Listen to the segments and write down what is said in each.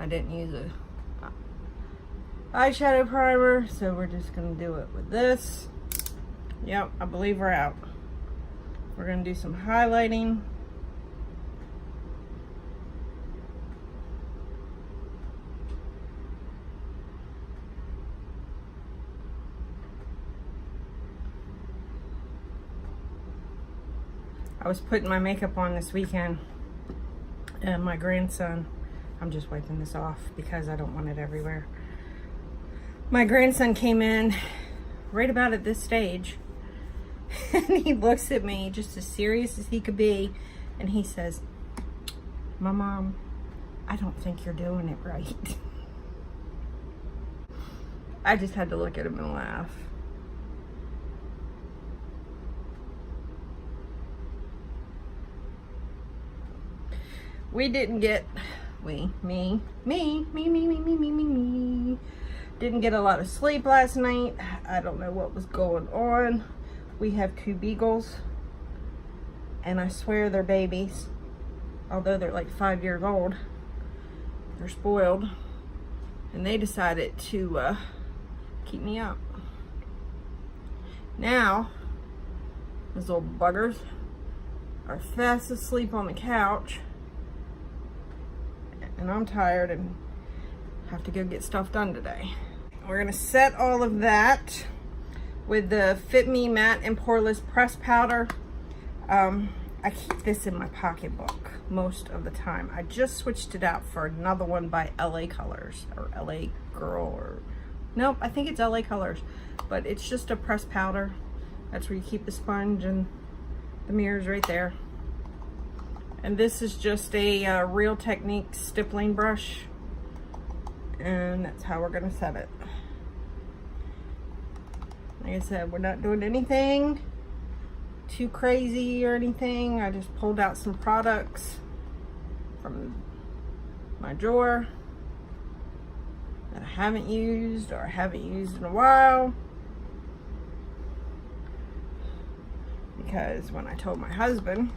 I didn't use a eyeshadow primer, so we're just gonna do it with this. Yep, I believe we're out. We're gonna do some highlighting. I was putting my makeup on this weekend, and my grandson, I'm just wiping this off because I don't want it everywhere. My grandson came in right about at this stage, and he looks at me just as serious as he could be, and he says, Mom, I don't think you're doing it right. I just had to look at him and laugh. We didn't get, me, didn't get a lot of sleep last night. I don't know what was going on. We have 2 beagles, and I swear they're babies. Although they're like 5 years old. They're spoiled. And they decided to keep me up. Now, those little buggers are fast asleep on the couch. And I'm tired and have to go get stuff done today. We're gonna set all of that with the Fit Me Matte and Poreless Press Powder. I keep this in my pocketbook most of the time. I just switched it out for another one by LA Colors, or LA Girl, or nope, I think it's LA Colors. But it's just a press powder. That's where you keep the sponge, and the mirror's right there. And this is just a Real Techniques stippling brush. And that's how we're gonna set it. Like I said, we're not doing anything too crazy or anything. I just pulled out some products from my drawer that I haven't used, or I haven't used in a while. Because when I told my husband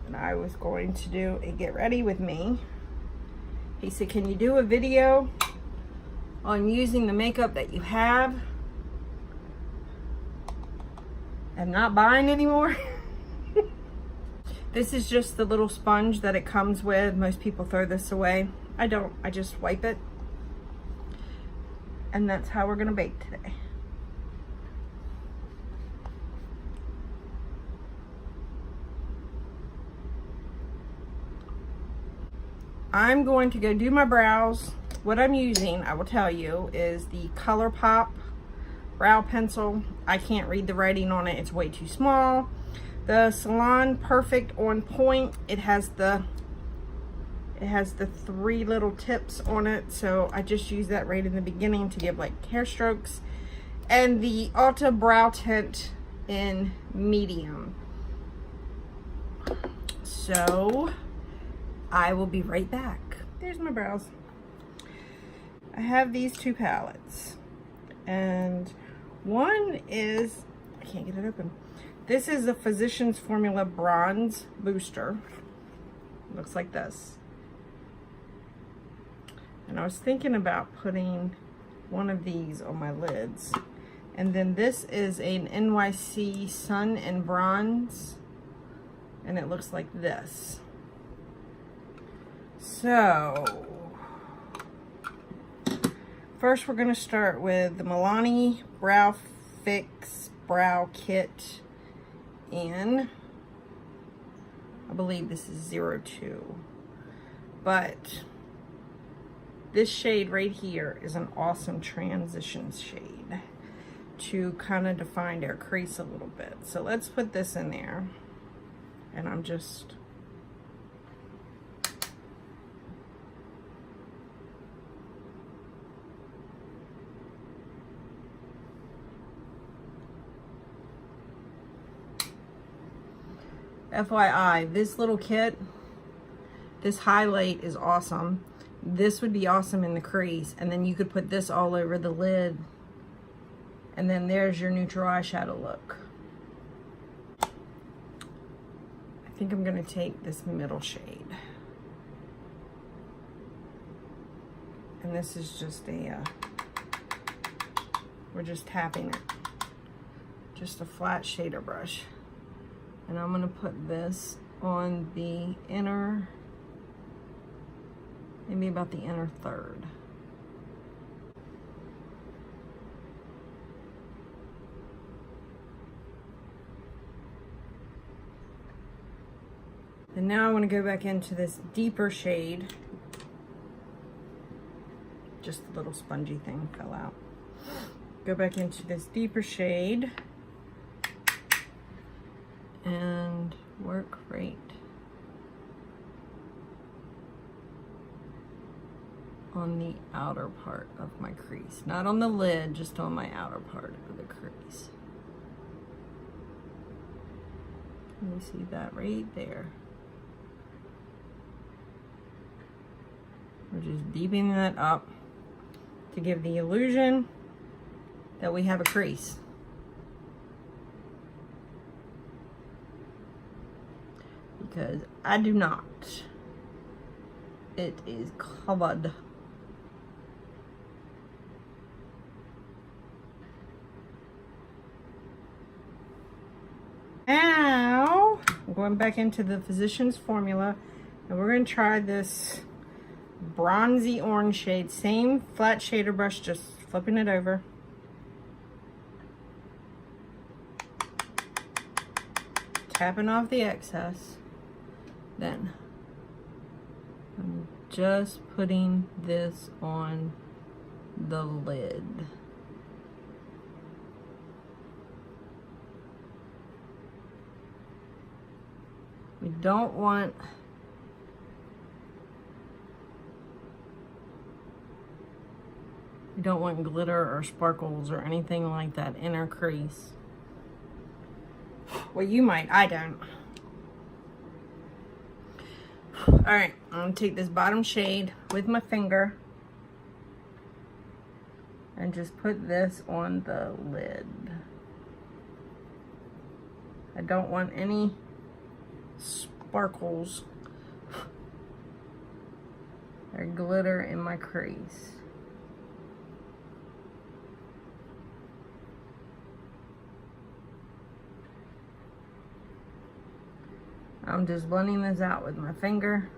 that I was going to do a get ready with me, he said, can you do a video on using the makeup that you have and not buying anymore? This is just the little sponge that it comes with. Most people throw this away. I don't. I just wipe it. And that's how we're gonna bake today. I'm going to go do my brows. What I'm using, I will tell you, is the Colourpop brow pencil. I can't read the writing on it. It's way too small. The Salon Perfect On Point. It has the 3 little tips on it, so I just use that right in the beginning to give like hair strokes. And the Ulta Brow Tint in medium. So I will be right back. There's my brows. I have these 2 palettes, and one is, I can't get it open. This is the Physicians Formula Bronze Booster. Looks like this. And I was thinking about putting one of these on my lids. And then this is an NYC Sun and Bronze, and it looks like this. So first we're going to start with the Milani Brow Fix Brow Kit in, I believe this is 02. But this shade right here is an awesome transition shade to kind of define our crease a little bit. So let's put this in there. And I'm just FYI, this little kit, this highlight is awesome. This would be awesome in the crease, and then you could put this all over the lid, and then there's your neutral eyeshadow look. I think I'm gonna take this middle shade. And this is just a, we're just tapping it. Just a flat shader brush. And I'm gonna put this on the inner, maybe about the inner third. And now I want to go back into this deeper shade. Just a little spongy thing fell out. Go back into this deeper shade and work right on the outer part of my crease. Not on the lid, just on my outer part of the crease. You see that right there. We're just deepening that up to give the illusion that we have a crease. Because I do not. It is covered. Now, I'm going back into the Physicians Formula, and we're going to try this bronzy orange shade. Same flat shader brush, just flipping it over. Tapping off the excess. Then I'm just putting this on the lid. We don't want glitter or sparkles or anything like that in our crease. Well, you might, I don't. All right, I'm gonna take this bottom shade with my finger and just put this on the lid. I don't want any sparkles or glitter in my crease. I'm just blending this out with my finger.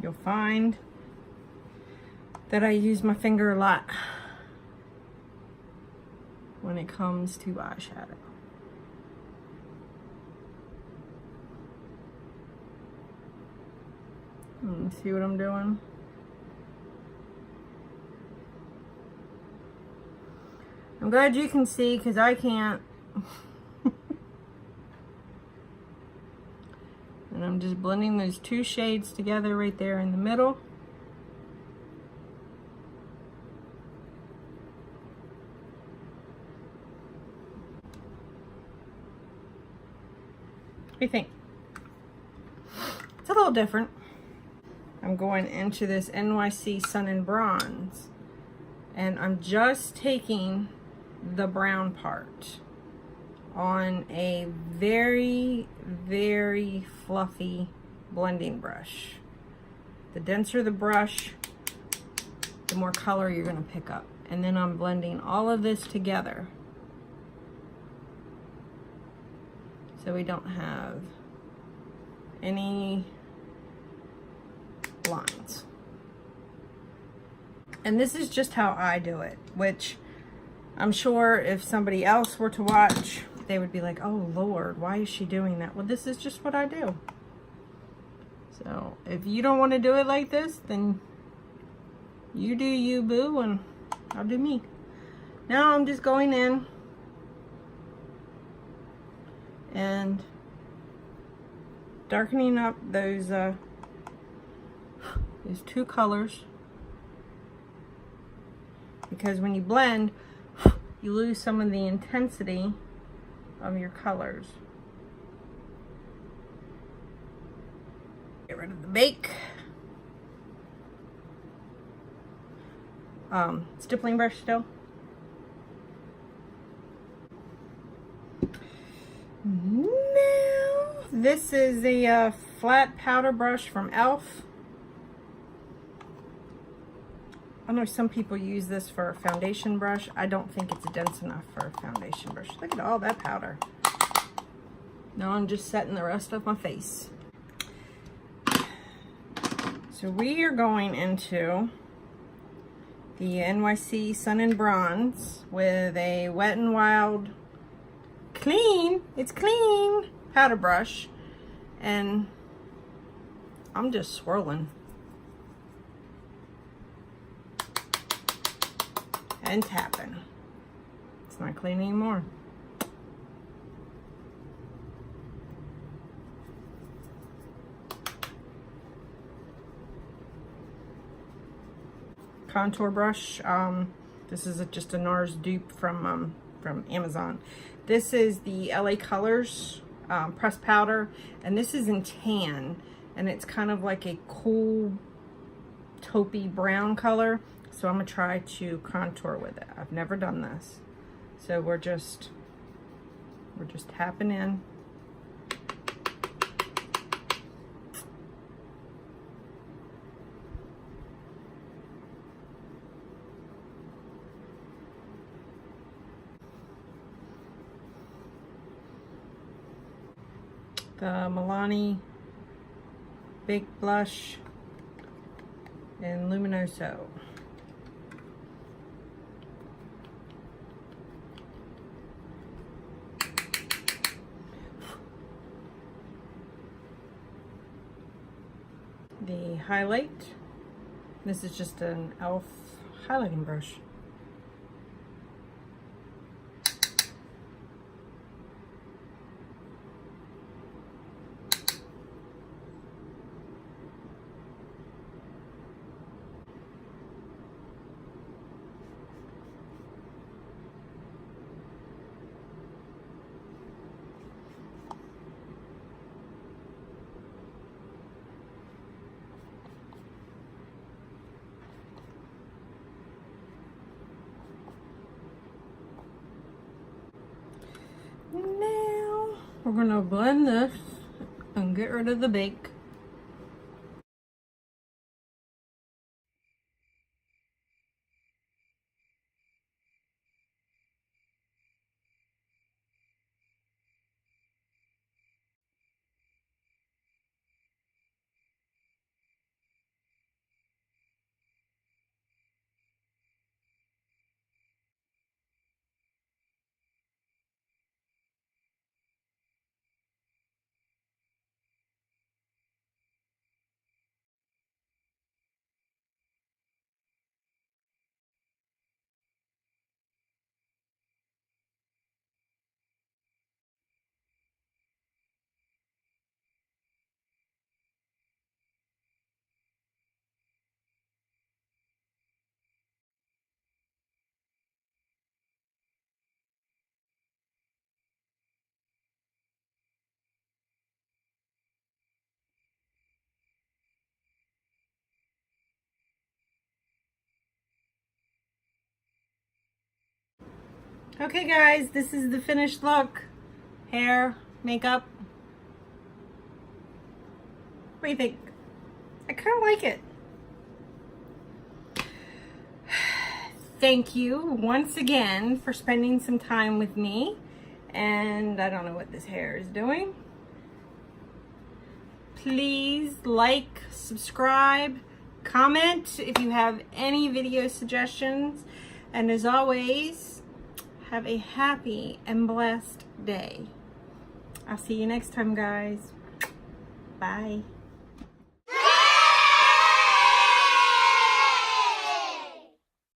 You'll find that I use my finger a lot when it comes to eyeshadow. See what I'm doing? I'm glad you can see, because I can't. And I'm just blending those two shades together right there in the middle. What do you think? It's a little different. I'm going into this NYC Sun and Bronze, and I'm just taking the brown part on a very, very fluffy blending brush. The denser the brush, the more color you're going to pick up. And then I'm blending all of this together so we don't have any lines. And this is just how I do it, which I'm sure if somebody else were to watch, they would be like, oh Lord, why is she doing that? Well, this is just what I do. So if you don't want to do it like this, then you do you, boo, and I'll do me. Now I'm just going in and darkening up those two colors, because when you blend, you lose some of the intensity of your colors. Get rid of the bake. Stippling brush still. This is a flat powder brush from e.l.f. I know some people use this for a foundation brush. I don't think it's dense enough for a foundation brush. Look at all that powder. Now I'm just setting the rest of my face. So we are going into the NYC Sun and Bronze with a Wet n Wild clean, it's clean, powder brush. And I'm just swirling and tapping. It's not clean anymore. Contour brush. This is just a NARS dupe from Amazon. This is the LA Colors pressed powder, and this is in tan, and it's kind of like a cool taupey brown color. So I'm gonna try to contour with it. I've never done this, so we're just tapping in. The Milani Baked Blush in Luminoso. The highlight. This is just an e.l.f. highlighting brush. Now we're gonna blend this and get rid of the bake. Okay guys, this is the finished look. Hair, makeup. What do you think? I kind of like it. Thank you once again for spending some time with me. And I don't know what this hair is doing. Please like, subscribe, comment if you have any video suggestions. And as always, have a happy and blessed day. I'll see you next time, guys. Bye.